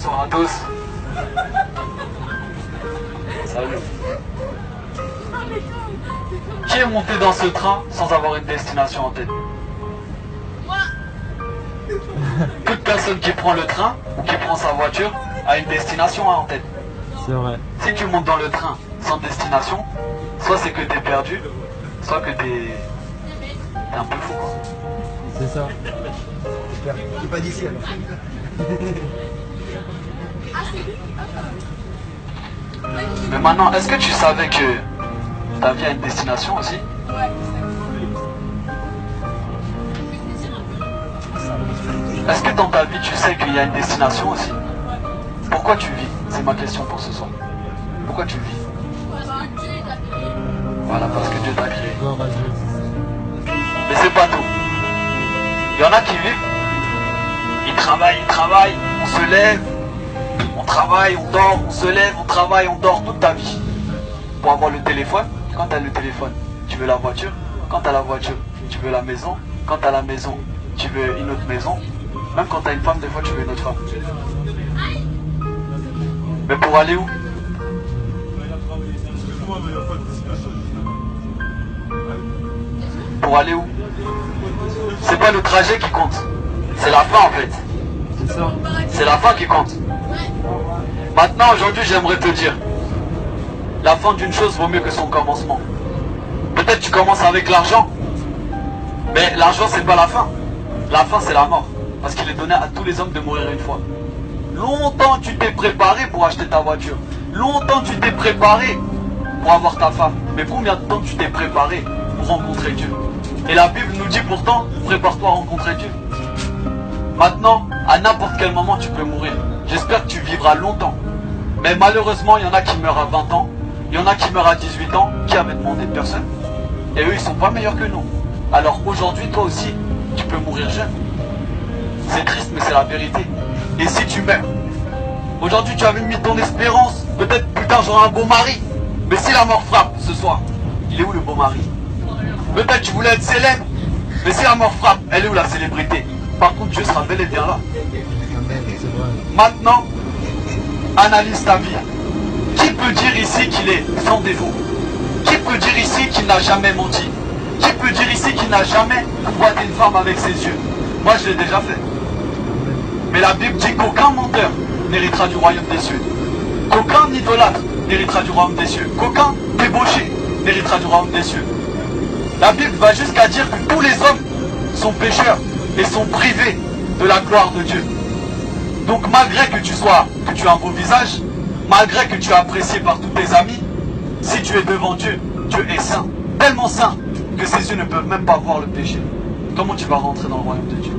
Bonsoir à tous. Salut. Qui est monté dans ce train sans avoir une destination en tête? Moi. Toute personne qui prend le train ou qui prend sa voiture a une destination en tête. C'est vrai. Si tu montes dans le train sans destination, soit c'est que t'es perdu, soit que t'es un peu fou, quoi. C'est ça. T'es pas d'ici alors. Mais maintenant, est-ce que tu savais que ta vie a une destination aussi? Ouais. Est-ce que dans ta vie tu sais qu'il y a une destination aussi? Pourquoi tu vis? C'est ma question pour ce soir. Pourquoi tu vis? Voilà, parce que Dieu t'a créé. Gloire à Dieu. Mais c'est pas tout. Il y en a qui vivent, ils travaillent, on se lève, on travaille, on dort, on se lève, on travaille, on dort toute ta vie. Pour avoir le téléphone, quand tu as le téléphone, tu veux la voiture. Quand tu as la voiture, tu veux la maison. Quand tu as la maison, tu veux une autre maison. Même quand tu as une femme, des fois tu veux une autre femme. Mais pour aller où? Pour aller où? C'est pas le trajet qui compte, c'est la fin en fait. C'est ça. C'est la fin qui compte. Maintenant, aujourd'hui, j'aimerais te dire, la fin d'une chose vaut mieux que son commencement. Peut-être tu commences avec l'argent, mais l'argent c'est pas la fin. La fin c'est la mort, parce qu'il est donné à tous les hommes de mourir une fois. Longtemps tu t'es préparé pour acheter ta voiture. Longtemps tu t'es préparé pour avoir ta femme. Mais combien de temps tu t'es préparé pour rencontrer Dieu? Et la Bible nous dit pourtant, prépare-toi à rencontrer Dieu. Maintenant, à n'importe quel moment tu peux mourir. J'espère que tu vivras longtemps. Mais malheureusement, il y en a qui meurent à 20 ans. Il y en a qui meurent à 18 ans. Qui avaient demandé de personne. Et eux, ils sont pas meilleurs que nous. Alors aujourd'hui, toi aussi, tu peux mourir jeune. C'est triste, mais c'est la vérité. Et si tu meurs, aujourd'hui tu avais mis ton espérance, peut-être plus tard j'aurai un beau mari. Mais si la mort frappe ce soir, il est où le beau mari? Peut-être tu voulais être célèbre, mais si la mort frappe, elle est où la célébrité? Par contre, Dieu sera bel et bien là. C'est vrai. Maintenant, analyse ta vie. Qui peut dire ici qu'il est sans défaut? Qui peut dire ici qu'il n'a jamais menti? Qui peut dire ici qu'il n'a jamais convoité une femme avec ses yeux? Moi, je l'ai déjà fait. Mais la Bible dit qu'aucun menteur n'héritera du royaume des cieux. Qu'aucun idolâtre n'héritera du royaume des cieux. Qu'aucun débauché n'héritera du royaume des cieux. La Bible va jusqu'à dire que tous les hommes sont pécheurs et sont privés de la gloire de Dieu. Donc malgré que tu aies un beau visage, malgré que tu es apprécié par tous tes amis, si tu es devant Dieu, Dieu est saint. Tellement saint que ses yeux ne peuvent même pas voir le péché. Comment tu vas rentrer dans le royaume de Dieu?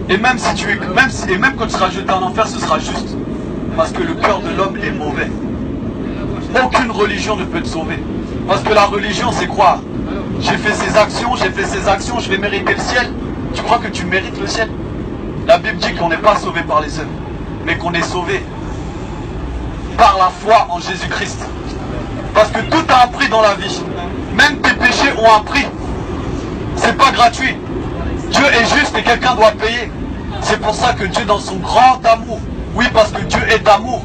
Et même quand tu seras jeté en enfer, ce sera juste. Parce que le cœur de l'homme est mauvais. Aucune religion ne peut te sauver. Parce que la religion, c'est croire. J'ai fait ces actions, je vais mériter le ciel. Tu crois que tu mérites le ciel? La Bible dit qu'on n'est pas sauvé par les œuvres, mais qu'on est sauvé par la foi en Jésus-Christ. Parce que tout a un prix dans la vie. Même tes péchés ont un prix. C'est pas gratuit. Dieu est juste et quelqu'un doit payer. C'est pour ça que Dieu, dans son grand amour, oui, parce que Dieu est amour,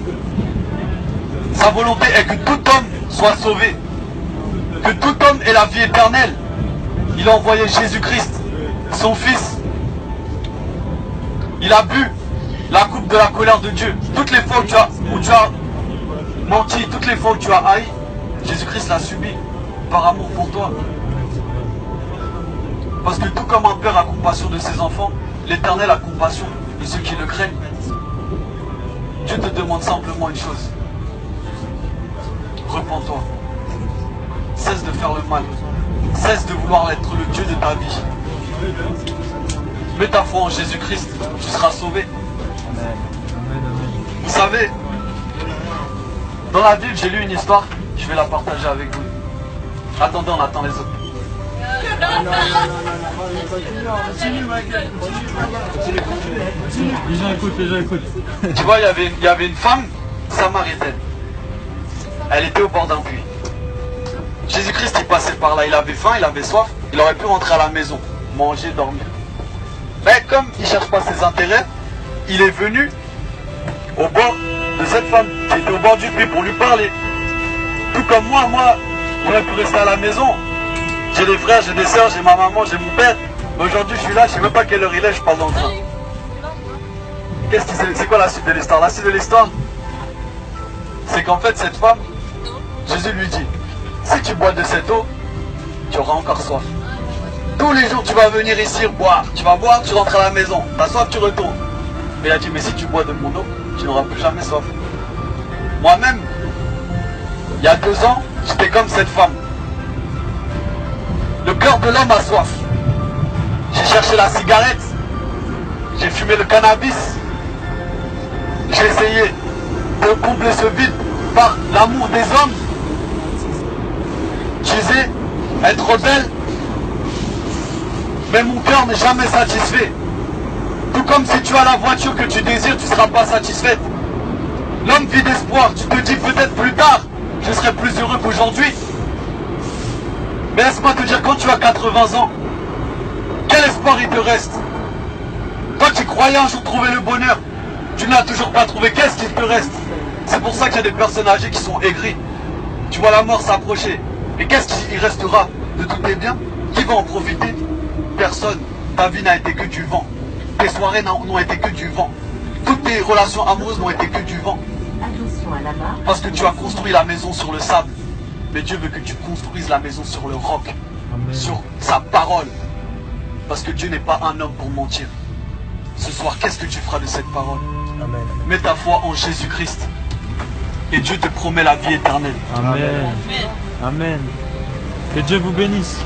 sa volonté est que tout homme soit sauvé, que tout homme ait la vie éternelle. Il a envoyé Jésus-Christ, son Fils. Il a bu la coupe de la colère de Dieu. Toutes les fois où tu as menti, toutes les fois où tu as haï, Jésus-Christ l'a subi par amour pour toi. Parce que tout comme un père a compassion de ses enfants, l'Éternel a compassion de ceux qui le craignent. Dieu te demande simplement une chose. Repens-toi. Cesse de faire le mal. Cesse de vouloir être le Dieu de ta vie. Mets ta foi en Jésus-Christ, tu seras sauvé. Vous savez, dans la Bible, j'ai lu une histoire, je vais la partager avec vous. Attendez, on attend les autres. Les gens écoutent. Tu vois, il y avait une femme samaritaine. Elle était au bord d'un puits. Jésus-Christ, il passait par là, il avait faim, il avait soif, il aurait pu rentrer à la maison, manger, dormir. Mais comme il ne cherche pas ses intérêts, il est venu au bord de cette femme qui était au bord du puits pour lui parler. Tout comme moi, j'aurais pu rester à la maison. J'ai des frères, j'ai des soeurs, j'ai ma maman, j'ai mon père. Mais aujourd'hui, je suis là, je sais même pas quelle heure il est, je parle dans le train. C'est quoi la suite de l'histoire? La suite de l'histoire, c'est qu'en fait, cette femme, Jésus lui dit, si tu bois de cette eau, tu auras encore soif. Tous les jours, tu vas venir ici boire. Tu vas boire, tu rentres à la maison. T'as soif, tu retournes. Mais il a dit, mais si tu bois de mon eau, tu n'auras plus jamais soif. Moi-même, il y a 2 ans, j'étais comme cette femme. Le cœur de l'homme a soif. J'ai cherché la cigarette. J'ai fumé le cannabis. J'ai essayé de combler ce vide par l'amour des hommes. Je disais, être rebelle. Mais mon cœur n'est jamais satisfait. Tout comme si tu as la voiture que tu désires, tu ne seras pas satisfaite. L'homme vit d'espoir. Tu te dis peut-être plus tard, je serai plus heureux qu'aujourd'hui. Mais laisse-moi te dire, quand tu as 80 ans, quel espoir il te reste? Toi qui croyais un jour trouver le bonheur, tu ne l'as toujours pas trouvé, qu'est-ce qu'il te reste? C'est pour ça qu'il y a des personnes âgées qui sont aigries. Tu vois la mort s'approcher. Et qu'est-ce qu'il restera de tous tes biens? Qui va en profiter? Personne. Ta vie n'a été que du vent. Tes soirées n'ont été que du vent. Toutes tes relations amoureuses n'ont été que du vent. Parce que tu as construit la maison sur le sable. Mais Dieu veut que tu construises la maison sur le roc. Amen. Sur sa parole. Parce que Dieu n'est pas un homme pour mentir. Ce soir, qu'est-ce que tu feras de cette parole? Amen. Mets ta foi en Jésus-Christ. Et Dieu te promet la vie éternelle. Amen. Amen. Que Dieu vous bénisse.